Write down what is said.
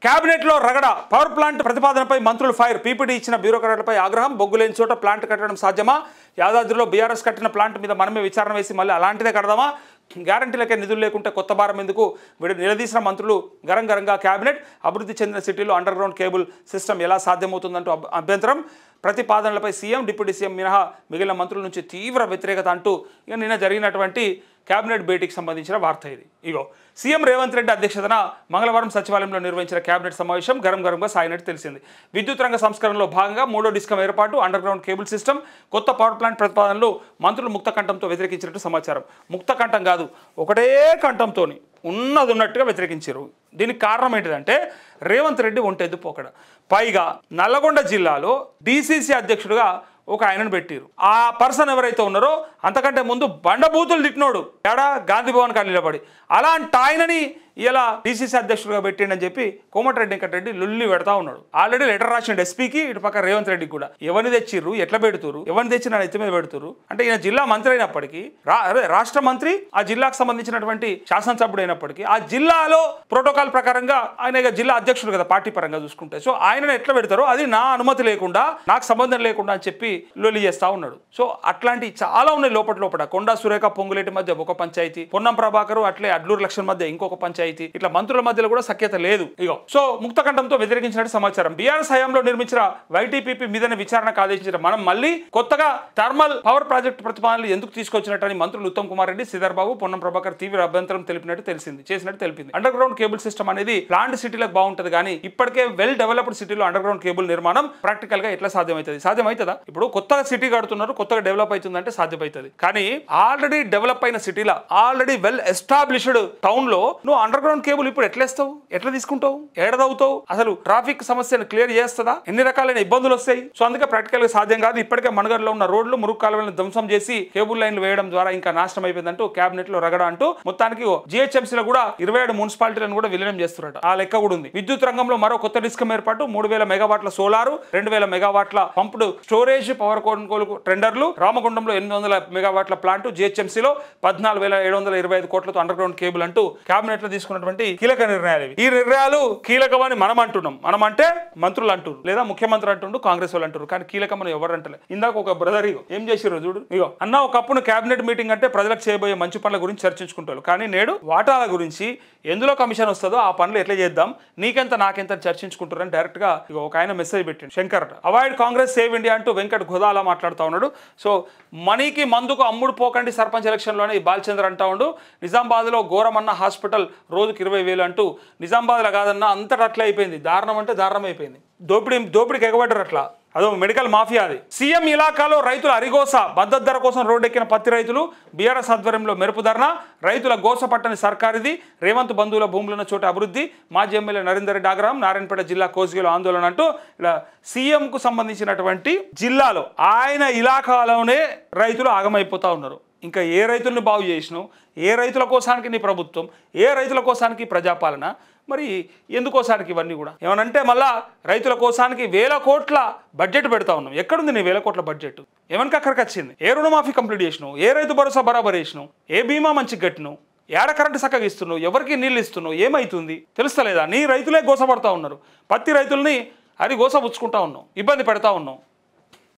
Cabinet లో రగడ power plant ప్రతిపాదనపై మంత్రులు fire PPD ఇచ్చిన బ్యూరోక్రాట్లపై ఆగ్రహం బొగ్గులేని చోట ప్లాంట్ కట్టడం సాధ్యమా యాదాద్రిలో బీఆర్ఎస్ కట్టిన ప్లాంట్ మీద మనమే విచారణ వేసి మళ్ళీ అలాంటిదే కడదామా గ్యారంటీలకే నిధులు లేకుంటే కొత్త భారం ఎందుకు నిలదీసిన మంత్రులు గరంగరంగా కేబినెట్ అభివృద్ధి చెందిన సిటీలో అండర్ గ్రౌండ్ కేబుల్ సిస్టమ్ ఎలా సాధ్యమవుతుందంటూ అభ్యంతరం ప్రతిపాదనలపై సీఎం డిప్యూటీ సీఎం మినహా మిగిలిన మంత్రుల నుంచి తీవ్ర వ్యతిరేకత అంటూ ఇక నిన్న జరిగినటువంటి కేబినెట్ భేటీకి సంబంధించిన వార్త ఇది. ఇగో సీఎం రేవంత్ రెడ్డి అధ్యక్షతన మంగళవారం సచివాలయంలో నిర్వహించిన కేబినెట్ సమావేశం గరంగా సాగినట్టు తెలిసింది. విద్యుత్ రంగ సంస్కరణలో భాగంగా 3వ డిస్కమ్ ఏర్పాటు అండర్ గ్రౌండ్ కేబుల్ సిస్టమ్ కొత్త పవర్ ప్లాంట్ ప్రతిపాదనలు మంత్రులు ముక్తకంఠంతో వ్యతిరేకించినట్టు సమాచారం. ముక్తకంఠం కాదు ఒకటే కంఠంతో ఉన్నట్టుగా వ్యతిరేకించారు. దీనికి కారణం ఏంటిదంటే రేవంత్ రెడ్డి ఒంటెద్దు పోకడ. పైగా నల్లగొండ జిల్లాలో డీసీసీ అధ్యక్షుడిగా ఒక ఆయనను పెట్టారు. ఆ పర్సన్ ఎవరైతే ఉన్నారో అంతకంటే ముందు బండబూతులు తిట్టినోడు ఏడా గాంధీ భవన్ కాడ నిలబడి అలాంటి ఆయనని ఇలా డీసీసీ అధ్యక్షుడిగా పెట్టిండని చెప్పి కోమటిరెడ్డి వెంకటరెడ్డి లుల్లి పెడతా ఉన్నాడు. ఆల్రెడీ లెటర్ రాసిండు ఎస్పీకి, ఇటు పక్క రేవంత్ రెడ్డికి కూడా. ఎవరిని తెచ్చిర్రు, ఎట్లా పెడుతురు, ఎవరిని తెచ్చి నా ఎత్తి మీద పెడుతురు అంటే ఈయన జిల్లా మంత్రి అయినప్పటికీ రాష్ట్ర మంత్రి ఆ జిల్లాకు సంబంధించినటువంటి శాసనసభ్యుడు అయినప్పటికీ ఆ జిల్లాలో ప్రోటోకాల్ ప్రకారంగా ఆయన జిల్లా అధ్యక్షుడు కదా పార్టీ పరంగా చూసుకుంటే. సో ఆయనను ఎట్లా పెడతారో అది నా అనుమతి లేకుండా నాకు సంబంధం లేకుండా అని చెప్పి లొల్లి చేస్తా ఉన్నాడు. సో అట్లాంటివి చాలా ఉన్నాయి లోపల. కొండా సురేఖ పొంగులేటి మధ్య ఒక పంచాయతీ, పొన్నం ప్రభాకర్ అట్లే అడ్లూరు లక్ష్మణ్ మధ్య ఇంకొక పంచాయతీ, ఇట్లా మంత్రుల మధ్యలో కూడా సఖ్యత లేదు. ఇగో సో ముక్తకంఠంతో వ్యతిరేకించినట్టు సమాచారం. బీఆర్ఎస్ హయాంలో నిర్మించిన వైటీపీపీ మీదనే విచారణకు ఆదేశించిన మనం మళ్ళీ కొత్తగా థర్మల్ పవర్ ప్రాజెక్టు ప్రతిపాదనలు ఎందుకు తీసుకొచ్చినట్టని మంత్రులు ఉత్తమ్ కుమార్ రెడ్డి, శ్రీధర్ బాబు, పొన్నం ప్రభాకర్ తీవ్ర అభ్యంతరం చేసినట్టు తెలిపింది. అండర్ గ్రౌండ్ కేబుల్ సిస్టమ్ అనేది ప్లాంట్ సిటీలకు బాగుంటది కానీ ఇప్పటికే వెల్ డెవలప్డ్ సిటీలో అండర్ గ్రౌండ్ కేబుల్ నిర్మాణం ప్రాక్టికల్ గా ఎట్లా సాధ్యమవుతుందా? ఇప్పుడు కొత్తగా సిటీ కడుతున్నారు, కొత్తగా డెవలప్ అవుతుందంటే సాధ్యమవుతుంది. కానీ ఆల్రెడీ డెవలప్ అయిన సిటీలో ఆల్రెడీ వెల్ ఎస్టాబ్లిష్డ్ టౌన్ లో నువ్వు అండర్ గ్రౌండ్ కేబుల్ ఇప్పుడు ఎట్లేస్తావు, ఎట్లా తీసుకుంటావు, ఏడదవుతావు, అసలు ట్రాఫిక్ సమస్యను క్లియర్ చేస్తుందా, ఎన్ని రకాలైన ఇబ్బందులు వస్తాయి. సో అందుకే ప్రాక్టికల్ గా సాధ్యం కాదు. ఇప్పటికే మనగర్లో ఉన్న రోడ్లు మురుగు కాలువలను ధ్వంసం చేసి కేబుల్ లైన్లు వేయడం ద్వారా ఇంకా నాశనం అయిపోయిందంటూ కేబినెట్ లో రగడ అంటూ మొత్తానికి జిహెచ్ఎంసీలో కూడా 27 మున్సిపాలిటీలను కూడా విలీనం చేస్తున్నట్టు ఆ లెక్క కూడా ఉంది. విద్యుత్ రంగంలో మరో కొత్త డిస్కమ్ ఏర్పాటు 3000 మెగావాట్ల సోలారు, 2000 మెగావాట్ల పంప్డ్ స్టోరేజ్ పవర్ కొనుగోలు టెండర్లు, రామగుండంలో 800 మెగావాట్ల ప్లాంట్, జిహెచ్ఎంసీలో 14,725 కోట్లతో అండర్ గ్రౌండ్ కేబుల్ అంటూ కేబినెట్ లో తీసుకున్నటువంటి కీలక నిర్ణయాలు. ఈ నిర్ణయాలు కీలకమని మనం అంటున్నాం. మనం అంటే మంత్రులు అంటారు లేదా ముఖ్యమంత్రి అంటుండు, కాంగ్రెస్ వాళ్ళు అంటారు. కానీ కీలకమని ఎవరు అంటలే. ఇందాక ఒక బ్రదర్ ఏం చేసిర్రు చూడు. ఇగో అన్న ఒకప్పుడు కేబినెట్ మీటింగ్ అంటే ప్రజలకు చేయబోయే మంచి పనుల గురించి చర్చించుకుంటారు. కానీ నేడు వాటాల గురించి ఎందులో కమిషన్ వస్తుందో ఆ పనులు ఎట్లా చేద్దాం, నీకెంత నాకెంత చర్చించుకుంటారు అని డైరెక్ట్ గా ఒక ఆయన మెసేజ్ పెట్టిండు. Shankar avoid Congress save India అంటూ వెంకట్ గోదాలా మాట్లాడుతూ ఉన్నాడు. సో మనీకి మందుకు అమ్ముడు పోకండి సర్పంచ్ ఎలక్షన్లోనే బాలచంద్ర అంటా ఉండు. నిజామాబాద్ లో ఘోరమన్న హాస్పిటల్ రోజుకి 20,000 అంటూ నిజామాబాద్లో కాదన్నా అంతటా అట్లా అయిపోయింది. దారుణం అంటే దారుణం అయిపోయింది. దోపిడికి ఎగబడ్డారు అట్లా. అదో మెడికల్ మాఫియా అది. సీఎం ఇలాకాలో రైతుల అరిగోస మద్దతు ధర కోసం రోడ్డెక్కిన పత్తి రైతులు, బీఆర్ఎస్ ఆధ్వర్యంలో మెరుపు ధర్నా, రైతుల గోస పట్టని సర్కారిది, రేవంత్ బంధువుల భూములున్న చోట అభివృద్ధి, మాజీ ఎమ్మెల్యే నరేందర్ రెడ్డి ఆగ్రహం, నారాయణపేట జిల్లా కోసిగిలో ఆందోళన అంటూ ఇలా సీఎంకు సంబంధించినటువంటి జిల్లాలో ఆయన ఇలాకాలోనే రైతులు ఆగమైపోతా ఉన్నారు. ఇంకా ఏ రైతుల్ని బాగు చేసినావు, ఏ రైతుల కోసానికి నీ ప్రభుత్వం, ఏ రైతుల కోసానికి ప్రజాపాలన, మరి ఎందుకోసానికి ఇవన్నీ కూడా ఏమనంటే మళ్ళా రైతుల కోసానికి 1000 కోట్ల బడ్జెట్ పెడతా ఉన్నాం. ఎక్కడుంది నీ 1000 కోట్ల బడ్జెట్? ఏమనికి అక్కడికి వచ్చింది? ఏ రుణమాఫీ కంప్లీట్ చేసినావు, ఏ రైతు భరోసా బరాబర్ చేసినావు, ఏ బీమా మంచిగా కట్టినావు, ఏడ కరెంటు చక్కగా ఇస్తున్నావు, ఎవరికి నీళ్ళు ఇస్తున్నావు, ఏమవుతుంది తెలుస్తలేదా? నీ రైతులే గోసపడతా ఉన్నారు. పత్తి రైతుల్ని అది గోస పుచ్చుకుంటా ఉన్నావు, ఇబ్బంది పెడతా ఉన్నావు.